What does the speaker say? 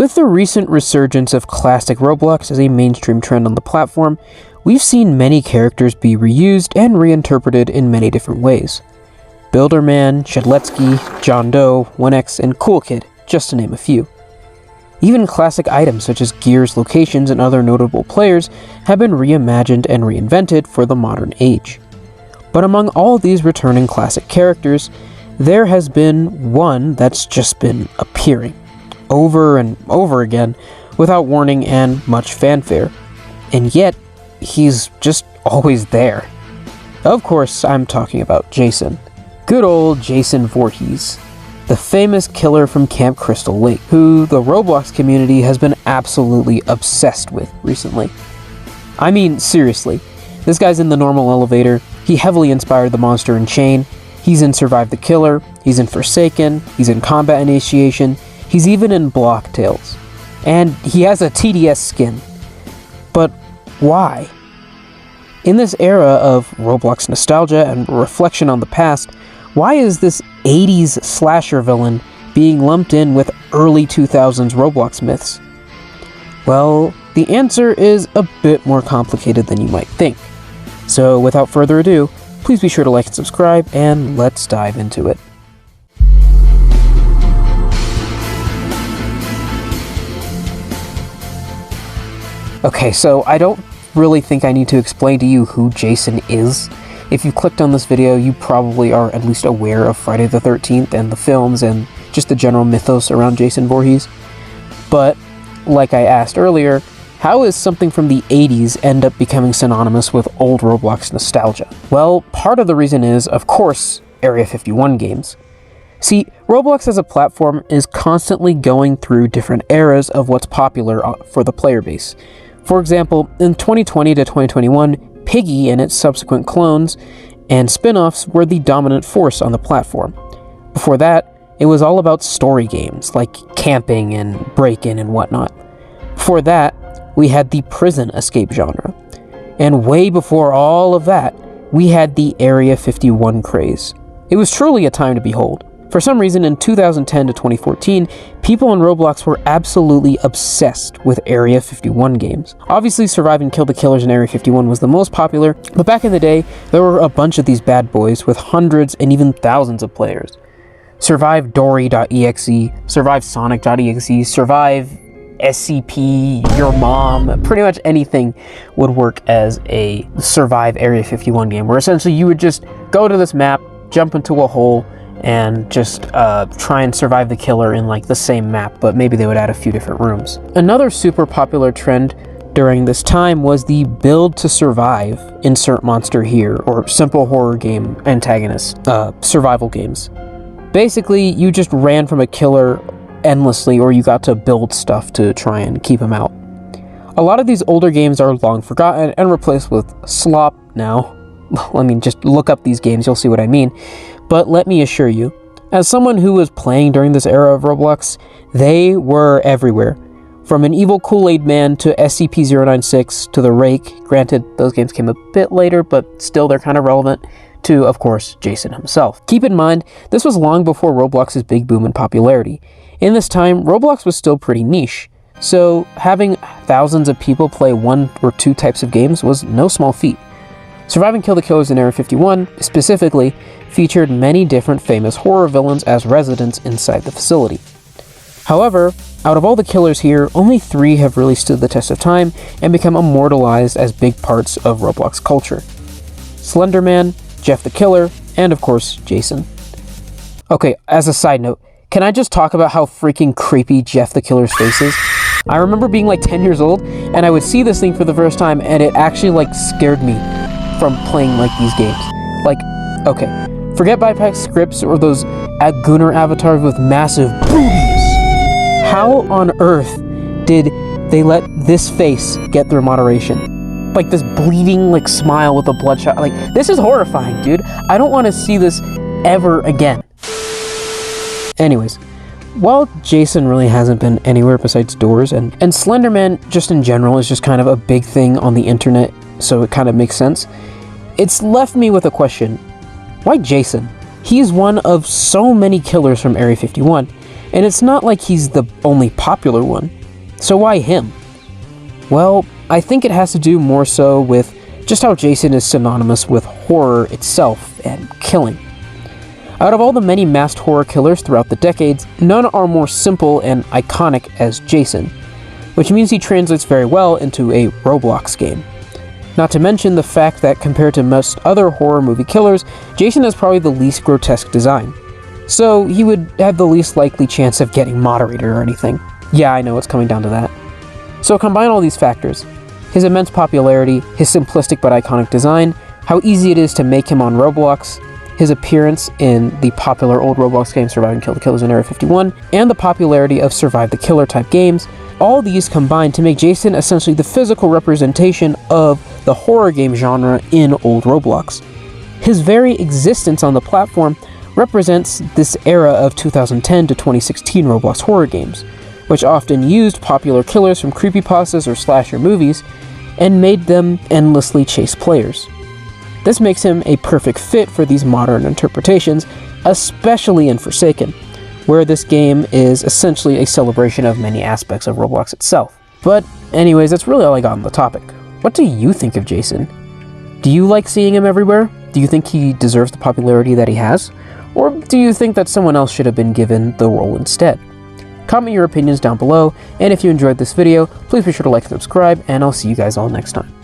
With the recent resurgence of classic Roblox as a mainstream trend on the platform, we've seen many characters be reused and reinterpreted in many different ways. Builderman, Shedletsky, John Doe, 1X, and Cool Kid, just to name a few. Even classic items such as gears, locations, and other notable players have been reimagined and reinvented for the modern age. But among all these returning classic characters, there has been one that's just been appearing over and over again without warning and much fanfare. And yet, he's just always there. Of course, I'm talking about Jason. Good old Jason Voorhees, the famous killer from Camp Crystal Lake, who the Roblox community has been absolutely obsessed with recently. I mean, seriously, this guy's in the normal elevator, he heavily inspired the Monster and Chain, he's in Survive the Killer, he's in Forsaken, he's in Combat Initiation, he's even in Block Tales. And he has a TDS skin. But why? In this era of Roblox nostalgia and reflection on the past, why is this 80s slasher villain being lumped in with early 2000s Roblox myths? Well, the answer is a bit more complicated than you might think. So without further ado, please be sure to like and subscribe, and let's dive into it. Okay, so I don't really think I need to explain to you who Jason is. If you clicked on this video, you probably are at least aware of Friday the 13th and the films and just the general mythos around Jason Voorhees. But, like I asked earlier, how is something from the 80s end up becoming synonymous with old Roblox nostalgia? Well, part of the reason is, of course, Area 51 games. See, Roblox as a platform is constantly going through different eras of what's popular for the player base. For example, in 2020 to 2021, Piggy and its subsequent clones and spin-offs were the dominant force on the platform. Before that, it was all about story games like camping and break-in and whatnot. Before that, we had the prison escape genre. And way before all of that, we had the Area 51 craze. It was truly a time to behold. For some reason, in 2010 to 2014, people on Roblox were absolutely obsessed with Area 51 games. Obviously, Survive and Kill the Killers in Area 51 was the most popular, but back in the day, there were a bunch of these bad boys with hundreds and even thousands of players. Survive Dory.exe, Survive Sonic.exe, Survive SCP, Your Mom, pretty much anything would work as a Survive Area 51 game, where essentially you would just go to this map, jump into a hole, and just try and survive the killer in like the same map, but maybe they would add a few different rooms. Another super popular trend during this time was the build to survive, insert monster here, or simple horror game antagonist, survival games. Basically, you just ran from a killer endlessly, or you got to build stuff to try and keep him out. A lot of these older games are long forgotten and replaced with slop now. I mean, just look up these games, you'll see what I mean. But let me assure you, as someone who was playing during this era of Roblox, they were everywhere. From an evil Kool-Aid Man to SCP-096 to The Rake, granted those games came a bit later, but still they're kind of relevant, to, of course, Jason himself. Keep in mind, this was long before Roblox's big boom in popularity. In this time, Roblox was still pretty niche, so having thousands of people play one or two types of games was no small feat. Survive and Kill the Killers in Area 51, specifically, featured many different famous horror villains as residents inside the facility. However, out of all the killers here, only 3 have really stood the test of time and become immortalized as big parts of Roblox culture. Slenderman, Jeff the Killer, and of course, Jason. Okay, as a side note, can I just talk about how freaking creepy Jeff the Killer's face is? I remember being like 10 years old, and I would see this thing for the first time, and it actually like scared me from playing like these games. Like, okay, forget bypass scripts or those Gooner avatars with massive booties. How on earth did they let this face get through moderation? Like this bleeding like smile with a bloodshot, like this is horrifying, dude. I don't want to see this ever again. Anyways, while Jason really hasn't been anywhere besides doors, and Slenderman just in general is just kind of a big thing on the internet, so it kind of makes sense, it's left me with a question. Why Jason? He's one of so many killers from Area 51, And it's not like he's the only popular one. So why him? Well, I think it has to do more so with just how Jason is synonymous with horror itself and killing. Out of all the many masked horror killers throughout the decades, none are more simple and iconic as Jason, which means he translates very well into a Roblox game. Not to mention the fact that compared to most other horror movie killers, Jason has probably the least grotesque design. So he would have the least likely chance of getting moderated or anything. Yeah, I know, it's coming down to that. So combine all these factors: his immense popularity, his simplistic but iconic design, how easy it is to make him on Roblox, his appearance in the popular old Roblox game Survive and Kill the Killers in Area 51, and the popularity of Survive the Killer type games. All these combine to make Jason essentially the physical representation of the horror game genre in old Roblox. His very existence on the platform represents this era of 2010 to 2016 Roblox horror games, which often used popular killers from creepypastas or slasher movies and made them endlessly chase players. This makes him a perfect fit for these modern interpretations, especially in Forsaken, where this game is essentially a celebration of many aspects of Roblox itself. But anyways, that's really all I got on the topic. What do you think of Jason? Do you like seeing him everywhere? Do you think he deserves the popularity that he has? Or do you think that someone else should have been given the role instead? Comment your opinions down below, and if you enjoyed this video, please be sure to like and subscribe, and I'll see you guys all next time.